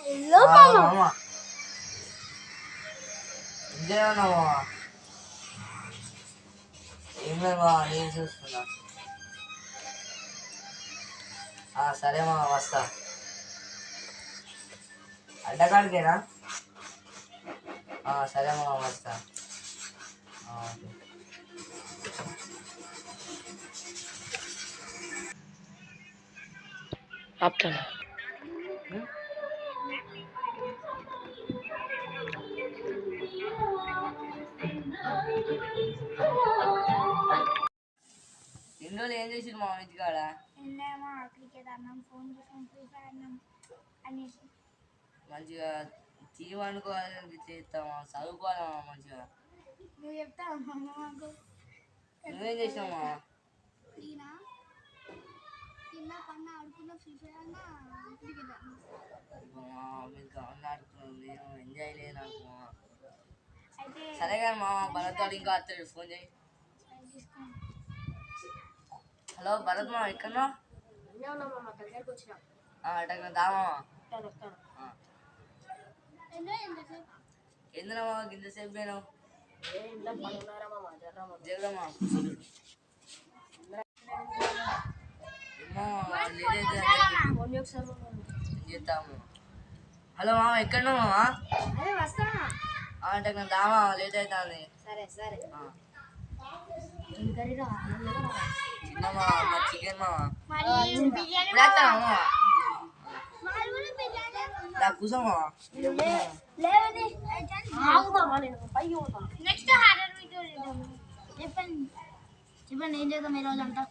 Hello మామ ఏం లేదు నేను చూస్తున్నా. సరే మా వస్తా. అడ్డకాడికేనా? సరే మా వస్తా. ఆపుతాను. ఇన్ని రోజులు ఏం చేసిండు మా ఇంటికాడ? క్రికెట్ ఆడినాం, ఫోన్ చూసాం, ఫ్రీ ఫైర్ ఆడినాం అనేసి మంచిగా టీవీ అనుకోవాలని చేస్తామా, చదువుకోవాలమ్మా మంచిగా. నువ్వు చెప్తావా మాకు? నువ్వేం చేసినావా? ఈయన కింద పన్న ఆడుకున్న ఫ్రీ ఫైర్ అన్నా క్రికెట్ మీరు గవర్నమెంట్ ఆడుతున్నాం, నేను ఎంజాయ్ లేదు నాకు. అయితే సరే కానీ మామ భరత్ వాడు ఇంకా వస్తాడు, ఫోన్ చేయి. హలో భరత్ మామ ఎక్కడన్నా? అటక్కడ దామా ఏంద్రా మామ గింతసేపు పోయినావు? జగదమ్మా చేస్తాము. హలో మామ ఎక్కడున్నావు మామ? అంటే దామా లేట్ అవుతుంది. సరే సరే చిన్నమా చికెన్ మామ కూర్చోమా. నెక్స్ట్ హారర్ వీడియో చెప్పండి చెప్పండి ఏం చేద్దాం ఈ రోజు అంతా?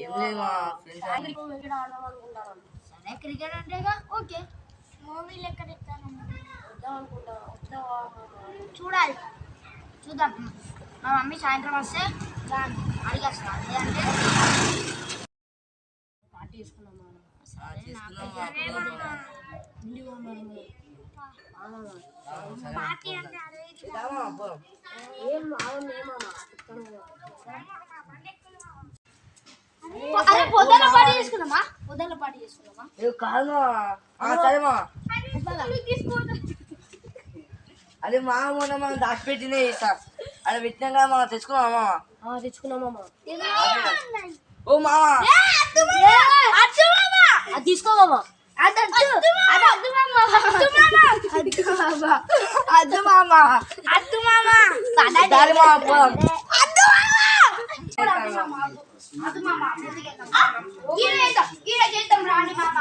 ఏం లేదు మా ఫ్రెండ్స్ సరే క్రికెట్ అంటేగా ఓకే. మూవీలు ఎక్కడ ఇస్తాను చూడాలి, చూద్దాం. మా మమ్మీ సాయంత్రం వస్తే దాన్ని అడిగేస్తాను. లేదంటే పార్టీ చేసుకున్నాం. పార్టీ అంటే అదే పొద్దున్న పార్టీ చేసుకున్నామా? పొద్దున్న పార్టీ చేసుకున్నామా? కాదు సరేమా. అదే మా మొన్న మనం దాచిపెట్టినే సార్ అలా పెట్టినాం కదా మామ. తెచ్చుకున్నామా? తెచ్చుకున్నామా? ఓ మామ తీసుకోమా? చేద్దాం రాండి మామ.